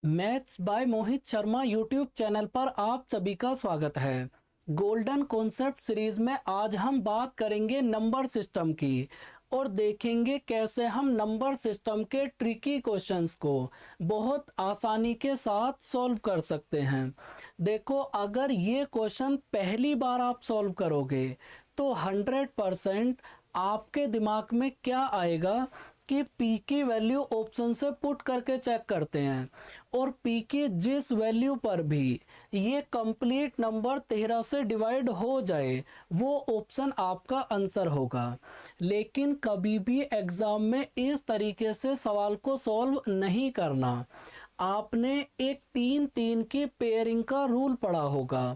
Maths by Mohit Sharma YouTube channel पर आप सभी का स्वागत है। गोल्डन कॉन्सेप्ट सीरीज में आज हम बात करेंगे नंबर सिस्टम की और देखेंगे कैसे हम नंबर सिस्टम के ट्रिकी क्वेश्चंस को बहुत आसानी के साथ सॉल्व कर सकते हैं। देखो, अगर ये क्वेश्चन पहली बार आप सॉल्व करोगे तो 100% आपके दिमाग में क्या आएगा कि पी की वैल्यू ऑप्शन से पुट करके चेक करते हैं और पी की जिस वैल्यू पर भी ये कंप्लीट नंबर 13 से डिवाइड हो जाए वो ऑप्शन आपका आंसर होगा। लेकिन कभी भी एग्जाम में इस तरीके से सवाल को सॉल्व नहीं करना। आपने एक 3-3 की पेयरिंग का रूल पढ़ा होगा।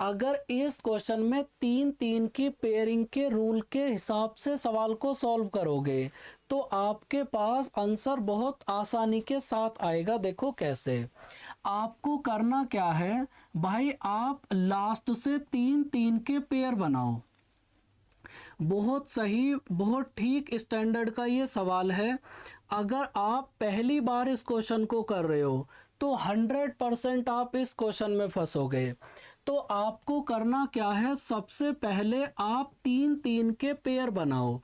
अगर इस क्वेश्चन में 3-3 की पेयरिंग के रूल के हिसाब से सवाल को सॉल्व करोगे तो आपके पास आंसर बहुत आसानी के साथ आएगा। देखो कैसे। आपको करना क्या है भाई, आप लास्ट से 3-3 के पेयर बनाओ। बहुत सही, बहुत ठीक स्टैंडर्ड का ये सवाल है। अगर आप पहली बार इस क्वेश्चन को कर रहे हो तो 100% आप इस क्वेश्चन में फंसोगे। तो आपको करना क्या है, सबसे पहले आप 3-3 के पेयर बनाओ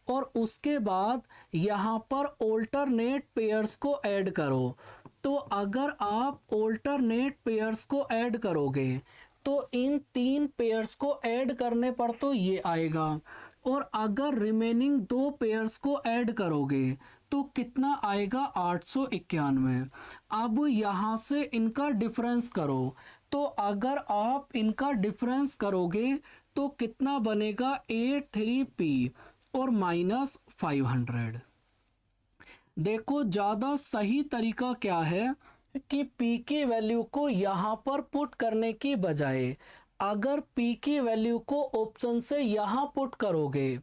और उसके बाद यहाँ पर ऑल्टरनेट पेयर्स को ऐड करो। तो अगर आप ऑल्टरनेट पेयर्स को ऐड करोगे तो इन 3 पेयर्स को ऐड करने पर तो ये आएगा, और अगर रिमेनिंग 2 पेयर्स को ऐड करोगे तो कितना आएगा, 891। अब यहाँ से इनका डिफरेंस करो। तो अगर आप इनका डिफरेंस करोगे तो कितना बनेगा, 83p और -500। देखो, ज़्यादा सही तरीका क्या है कि p की वैल्यू को यहाँ पर पुट करने की बजाय अगर p की वैल्यू को ऑप्शन से यहाँ पुट करोगे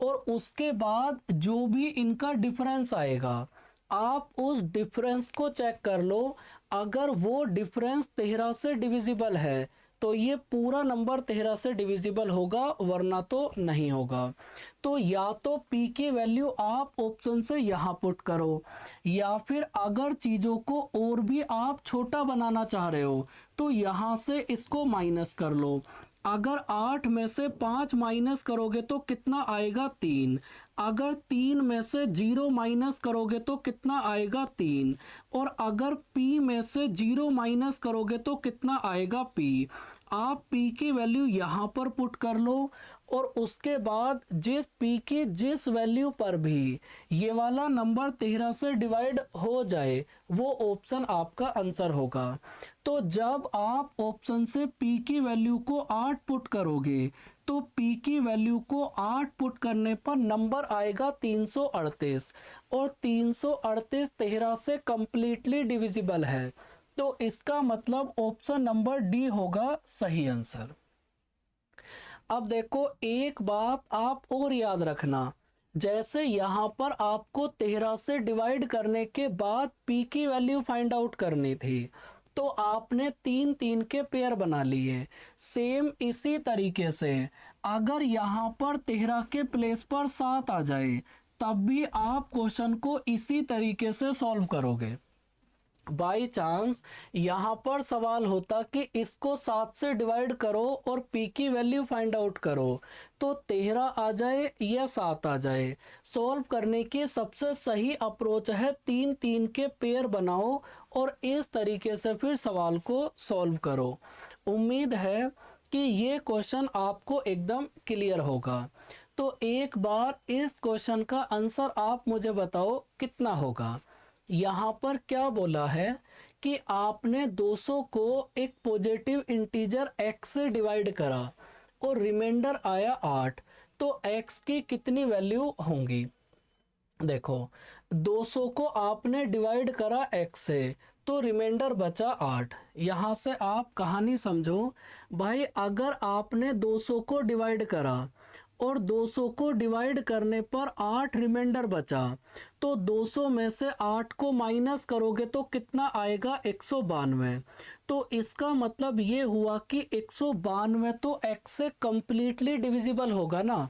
और उसके बाद जो भी इनका डिफरेंस आएगा आप उस डिफरेंस को चेक कर लो। अगर वो डिफरेंस 13 से डिविजिबल है तो ये पूरा नंबर 13 से डिविजिबल होगा, वरना तो नहीं होगा। तो या तो p की वैल्यू आप ऑप्शन से यहाँ पुट करो, या फिर अगर चीज़ों को और भी आप छोटा बनाना चाह रहे हो तो यहाँ से इसको माइनस कर लो। अगर 8 में से 5 माइनस करोगे तो कितना आएगा, 3। अगर 3 में से 0 माइनस करोगे तो कितना आएगा, 3। और अगर p में से 0 माइनस करोगे तो कितना आएगा, p। आप p की वैल्यू यहाँ पर पुट कर लो और उसके बाद जिस p की जिस वैल्यू पर भी ये वाला नंबर 13 से डिवाइड हो जाए वो ऑप्शन आपका आंसर होगा। तो जब आप ऑप्शन से p की वैल्यू को 8 पुट करोगे तो p की वैल्यू को 8 पुट करने पर नंबर आएगा 338, और 338 13 से कंप्लीटली डिविजिबल है। तो इसका मतलब ऑप्शन नंबर डी होगा सही आंसर। अब देखो, एक बात आप और याद रखना, जैसे यहाँ पर आपको 13 से डिवाइड करने के बाद p की वैल्यू फाइंड आउट करनी थी तो आपने 3-3 के पेयर बना लिए। सेम इसी तरीके से अगर यहाँ पर 13 के प्लेस पर 7 आ जाए तब भी आप क्वेश्चन को इसी तरीके से सॉल्व करोगे। बाई चांस यहाँ पर सवाल होता कि इसको 7 से डिवाइड करो और p की वैल्यू फाइंड आउट करो तो 13 आ जाए या 7 आ जाए, सॉल्व करने की सबसे सही अप्रोच है 3-3 के पेयर बनाओ और इस तरीके से फिर सवाल को सॉल्व करो। उम्मीद है कि ये क्वेश्चन आपको एकदम क्लियर होगा। तो एक बार इस क्वेश्चन का आंसर आप मुझे बताओ कितना होगा। यहाँ पर क्या बोला है कि आपने 200 को एक पॉजिटिव इंटीजर x से डिवाइड करा और रिमाइंडर आया 8, तो x की कितनी वैल्यू होंगी। देखो, 200 को आपने डिवाइड करा x से तो रिमाइंडर बचा 8। यहाँ से आप कहानी समझो भाई, अगर आपने 200 को डिवाइड करा और 200 को डिवाइड करने पर 8 रिमाइंडर बचा तो 200 में से 8 को माइनस करोगे तो कितना आएगा, 192। तो इसका मतलब ये हुआ कि 192 तो x से कंप्लीटली डिविजिबल होगा ना।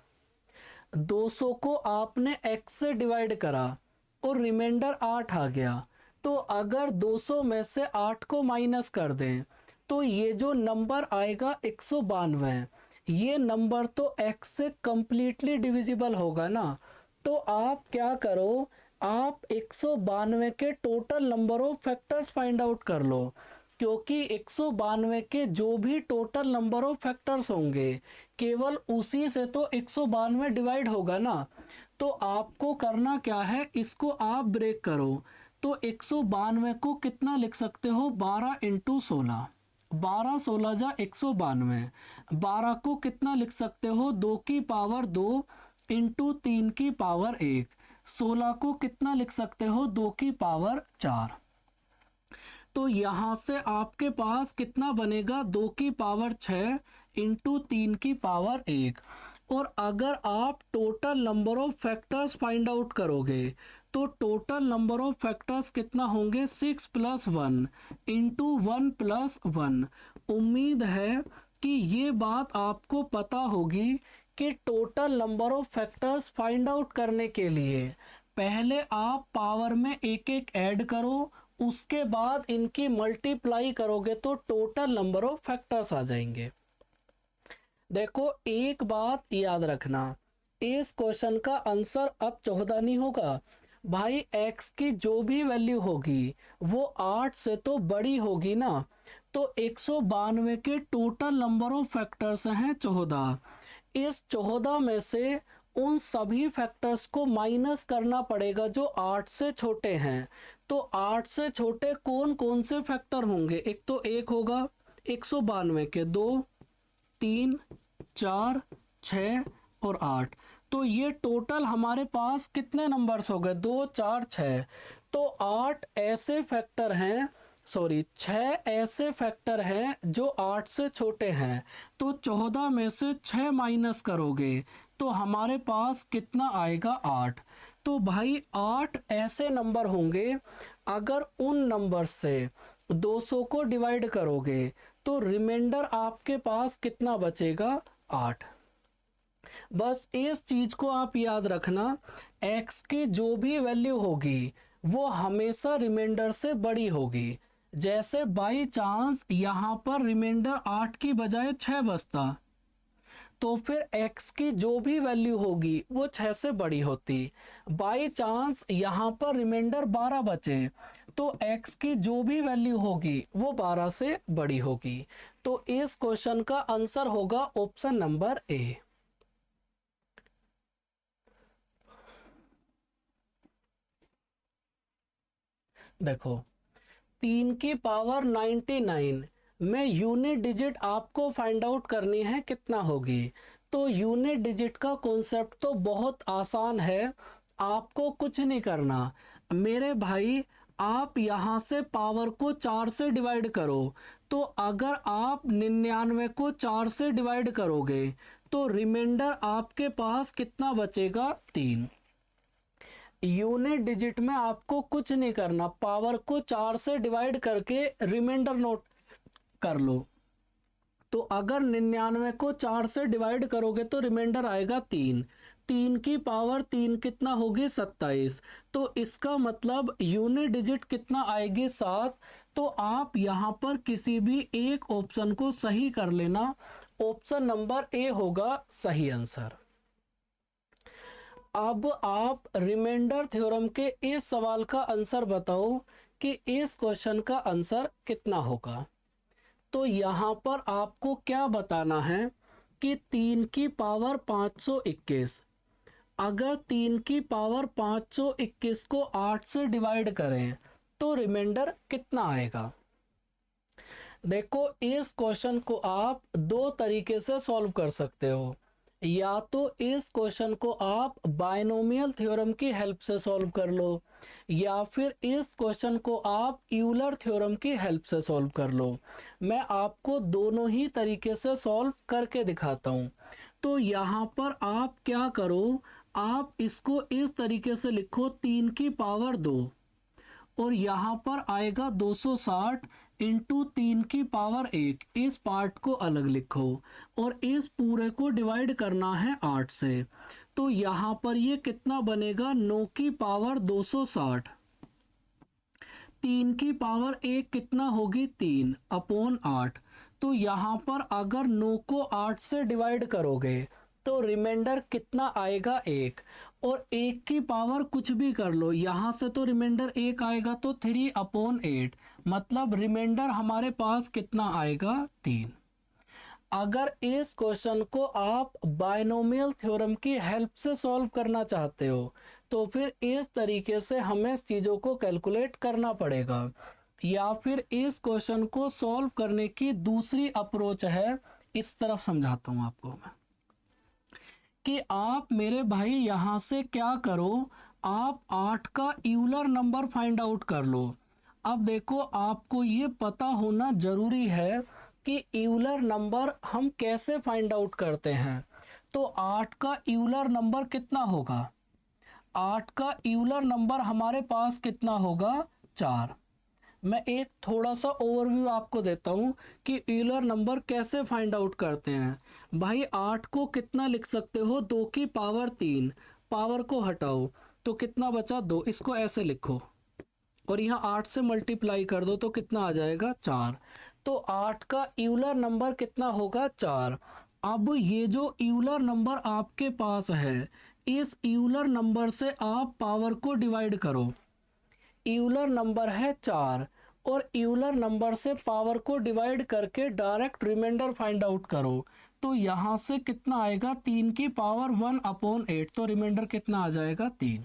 200 को आपने x से डिवाइड करा और रिमाइंडर 8 आ गया तो अगर 200 में से 8 को माइनस कर दें तो ये जो नंबर आएगा 192, ये नंबर तो x से कंप्लीटली डिविजिबल होगा ना। तो आप क्या करो, आप 192 के total number of factors find out कर लो, क्योंकि 192 के जो भी टोटल नंबर ऑफ फैक्टर्स होंगे केवल उसी से तो 192 डिवाइड होगा ना। तो आपको करना क्या है, इसको आप ब्रेक करो। तो 192 को कितना लिख सकते हो, 12 इंटू 16, 12 16 जा 192। 12 को कितना लिख सकते हो, 2 की पावर 2 इंटू 3 की पावर 1। 16 को कितना लिख सकते हो, 2 की पावर 4। तो यहाँ से आपके पास कितना बनेगा, 2 की पावर 6 इंटू 3 की पावर 1। और अगर आप total number of factors find out करोगे तो टोटल नंबर ऑफ फैक्टर्स कितना होंगे, 6 + 1 इंटू 1 + 1। उम्मीद है कि ये बात आपको पता होगी कि total number of factors find out करने के लिए पहले आप पावर में एक एक ऐड करो, उसके बाद इनकी मल्टीप्लाई करोगे तो टोटल नंबर ऑफ फैक्टर्स आ जाएंगे। देखो एक बात याद रखना, इस क्वेश्चन का आंसर अब 14 नहीं होगा भाई, x की जो भी वैल्यू होगी वो 8 से तो बड़ी होगी ना। तो 192 के टोटल नंबर ऑफ फैक्टर्स हैं 14। इस 14 में से उन सभी फैक्टर्स को माइनस करना पड़ेगा जो 8 से छोटे हैं। तो 8 से छोटे कौन कौन से फैक्टर होंगे, एक तो एक होगा 192 के 2, 3, 4, 6 और 8। तो ये टोटल हमारे पास कितने नंबर्स हो गए, 2, 4, 6। तो 8 ऐसे फैक्टर हैं, सॉरी 6 ऐसे फैक्टर हैं जो 8 से छोटे हैं। तो 14 में से 6 माइनस करोगे तो हमारे पास कितना आएगा, 8। तो भाई 8 ऐसे नंबर होंगे, अगर उन नंबर से 200 को डिवाइड करोगे तो रिमाइंडर आपके पास कितना बचेगा, 8। बस इस चीज को आप याद रखना, x की जो भी वैल्यू होगी वो हमेशा रिमाइंडर से बड़ी होगी। जैसे बाई चांस यहाँ पर रिमाइंडर 8 की बजाय 6 बचता तो फिर x की जो भी वैल्यू होगी वो 6 से बड़ी होती। बाई चांस यहाँ पर रिमाइंडर 12 बचे तो x की जो भी वैल्यू होगी वो 12 से बड़ी होगी। तो इस क्वेश्चन का आंसर होगा ऑप्शन नंबर ए। देखो 3 की पावर 99 में यूनिट डिजिट आपको फाइंड आउट करनी है कितना होगी। तो यूनिट डिजिट का कॉन्सेप्ट तो बहुत आसान है, आपको कुछ नहीं करना मेरे भाई। आप यहाँ से पावर को 4 से डिवाइड करो, तो अगर आप 99 को 4 से डिवाइड करोगे तो रिमाइंडर आपके पास कितना बचेगा, 3। यूनिट डिजिट में आपको कुछ नहीं करना, पावर को 4 से डिवाइड करके रिमाइंडर नोट कर लो। तो अगर 99 को 4 से डिवाइड करोगे तो रिमाइंडर आएगा 3। 3 की पावर 3 कितना होगी, 27। तो इसका मतलब यूनिट डिजिट कितना आएगी, 7। तो आप यहाँ पर किसी भी एक ऑप्शन को सही कर लेना, ऑप्शन नंबर ए होगा सही आंसर। अब आप रिमाइंडर थ्योरम के इस सवाल का आंसर बताओ कि इस क्वेश्चन का आंसर कितना होगा। तो यहाँ पर आपको क्या बताना है कि 3 की पावर 521, अगर 3 की पावर 521 को 8 से डिवाइड करें तो रिमाइंडर कितना आएगा। देखो इस क्वेश्चन को आप दो तरीके से सॉल्व कर सकते हो, या तो इस क्वेश्चन को आप बायनोमियल थ्योरम की हेल्प से सॉल्व कर लो, या फिर इस क्वेश्चन को आप यूलर थ्योरम की हेल्प से सॉल्व कर लो। मैं आपको दोनों ही तरीके से सॉल्व करके दिखाता हूँ। तो यहाँ पर आप क्या करो, आप इसको इस तरीके से लिखो, 3 की पावर 2 और यहाँ पर आएगा 260 इंटू 3 की पावर 1। इस पार्ट को अलग लिखो और इस पूरे को डिवाइड करना है 8 से। तो यहाँ पर ये कितना बनेगा, 9 की पावर 260। 3 की पावर 1 कितना होगी 3 अपॉन 8। तो यहाँ पर अगर 9 को 8 से डिवाइड करोगे तो रिमाइंडर कितना आएगा 1। और 1 की पावर कुछ भी कर लो, यहाँ से तो रिमाइंडर 1 आएगा तो 3 अपॉन 8, मतलब रिमाइंडर हमारे पास कितना आएगा 3। अगर इस क्वेश्चन को आप बायनोमियल थ्योरम की हेल्प से सॉल्व करना चाहते हो तो फिर इस तरीके से हमें चीज़ों को कैलकुलेट करना पड़ेगा। या फिर इस क्वेश्चन को सॉल्व करने की दूसरी अप्रोच है, इस तरफ समझाता हूँ आपको मैं, कि आप मेरे भाई यहाँ से क्या करो, आप 8 का यूलर नंबर फाइंड आउट कर लो। अब देखो आपको ये पता होना जरूरी है कि यूलर नंबर हम कैसे फाइंड आउट करते हैं। तो 8 का यूलर नंबर कितना होगा, 8 का यूलर नंबर हमारे पास कितना होगा 4। मैं एक थोड़ा सा ओवरव्यू आपको देता हूँ कि यूलर नंबर कैसे फाइंड आउट करते हैं। भाई 8 को कितना लिख सकते हो, 2 की पावर 3, पावर को हटाओ तो कितना बचा 2, इसको ऐसे लिखो और यहाँ 8 से मल्टीप्लाई कर दो तो कितना आ जाएगा 4। तो 8 का यूलर नंबर कितना होगा 4। अब ये जो यूलर नंबर आपके पास है, इस यूलर नंबर से आप पावर को डिवाइड करो। यूलर नंबर है 4 और यूलर नंबर से पावर को डिवाइड करके डायरेक्ट रिमाइंडर फाइंड आउट करो। तो यहाँ से कितना आएगा 3 की पावर 1 अपॉन 8, तो रिमाइंडर कितना आ जाएगा 3।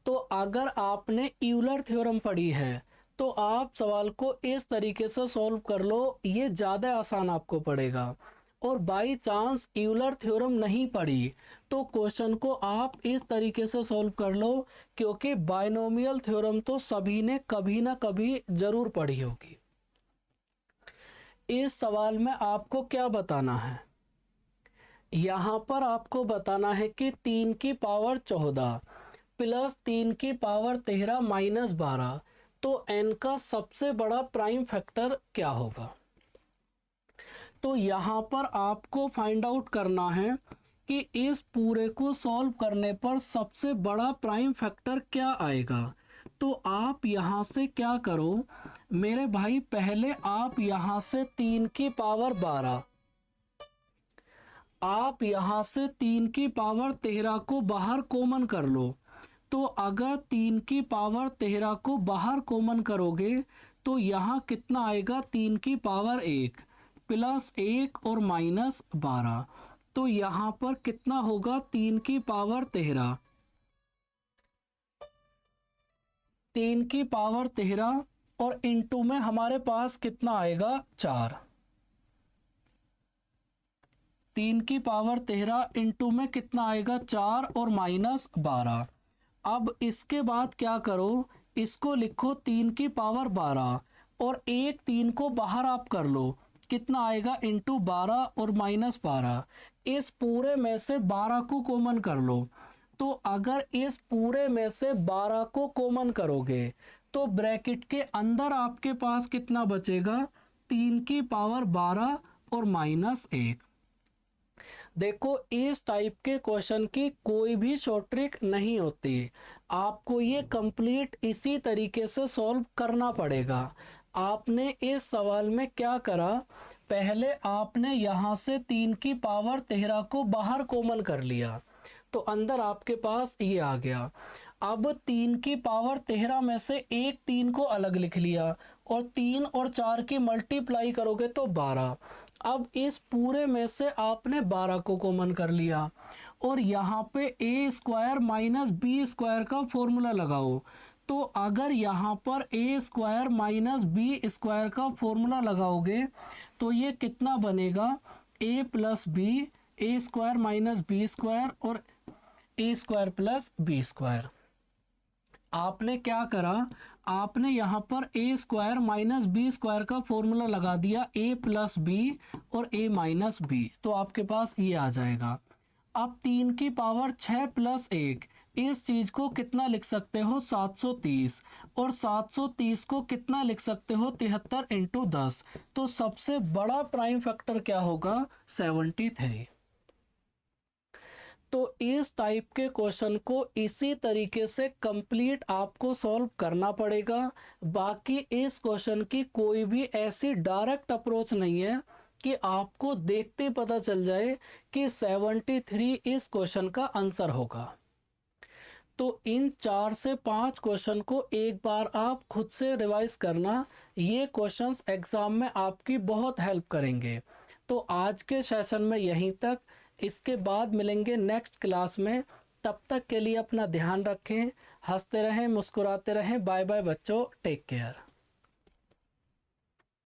तो अगर आपने यूलर थ्योरम पढ़ी है तो आप सवाल को इस तरीके से सॉल्व कर लो, ये ज़्यादा आसान आपको पड़ेगा। और बाई चांस यूलर थ्योरम नहीं पढ़ी तो क्वेश्चन को आप इस तरीके से सॉल्व कर लो, क्योंकि बायनोमियल थ्योरम तो सभी ने कभी ना कभी ज़रूर पढ़ी होगी। इस सवाल में आपको क्या बताना है, यहाँ पर आपको बताना है कि 3 की पावर 14 प्लस 3 की पावर 13 माइनस 12, तो n का सबसे बड़ा प्राइम फैक्टर क्या होगा। तो यहाँ पर आपको फाइंड आउट करना है कि इस पूरे को सॉल्व करने पर सबसे बड़ा प्राइम फैक्टर क्या आएगा। तो आप यहाँ से क्या करो मेरे भाई, पहले आप यहाँ से 3 की पावर 12, आप यहाँ से 3 की पावर 13 को बाहर कॉमन कर लो। तो अगर 3 की पावर 13 को बाहर कॉमन करोगे तो यहाँ कितना आएगा 3 की पावर 1 प्लस 1 और माइनस 12, तो यहाँ पर कितना होगा 3 की पावर 13, 3 की पावर 13 और इनटू में हमारे पास कितना आएगा 4, 3 की पावर 13 इनटू में कितना आएगा 4 और माइनस 12। अब इसके बाद क्या करो, इसको लिखो 3 की पावर 12 और 3 को बाहर आप कर लो, कितना आएगा इंटू 12 और माइनस 12। इस पूरे में से 12 को कॉमन कर लो। तो अगर इस पूरे में से 12 को कॉमन करोगे तो ब्रैकेट के अंदर आपके पास कितना बचेगा 3 की पावर 12 और माइनस 1। देखो इस टाइप के क्वेश्चन की कोई भी शॉर्ट ट्रिक नहीं होती, आपको ये कंप्लीट इसी तरीके से सॉल्व करना पड़ेगा। आपने इस सवाल में क्या करा, पहले आपने यहाँ से 3 की पावर 13 को बाहर कॉमन कर लिया तो अंदर आपके पास ये आ गया। अब 3 की पावर 13 में से 3 को अलग लिख लिया और 3 और 4 की मल्टीप्लाई करोगे तो 12। अब इस पूरे में से आपने 12 को कॉमन कर लिया और यहाँ पे ए स्क्वायर माइनस बी स्क्वायर का फॉर्मूला लगाओ। तो अगर यहाँ पर ए स्क्वायर माइनस बी स्क्वायर का फॉर्मूला लगाओगे तो ये कितना बनेगा ए प्लस बी, ए स्क्वायर माइनस बी स्क्वायर और ए स्क्वायर प्लस बी स्क्वायर। आपने क्या करा, आपने यहाँ पर ए स्क्वायर माइनस बी स्क्वायर का फॉर्मूला लगा दिया, ए प्लस बी और ए माइनस बी, तो आपके पास ये आ जाएगा। अब 3 की पावर 6 प्लस 1, इस चीज़ को कितना लिख सकते हो 730 और 730 को कितना लिख सकते हो 73 इंटू 10, तो सबसे बड़ा प्राइम फैक्टर क्या होगा 73। तो इस टाइप के क्वेश्चन को इसी तरीके से कंप्लीट आपको सॉल्व करना पड़ेगा। बाकी इस क्वेश्चन की कोई भी ऐसी डायरेक्ट अप्रोच नहीं है कि आपको देखते पता चल जाए कि 73 इस क्वेश्चन का आंसर होगा। तो इन 4 से 5 क्वेश्चन को एक बार आप खुद से रिवाइज करना, ये क्वेश्चंस एग्ज़ाम में आपकी बहुत हेल्प करेंगे। तो आज के सेशन में यहीं तक, इसके बाद मिलेंगे नेक्स्ट क्लास में। तब तक के लिए अपना ध्यान रखें, हंसते रहें, मुस्कुराते रहें। बाय बाय बच्चों, टेक केयर।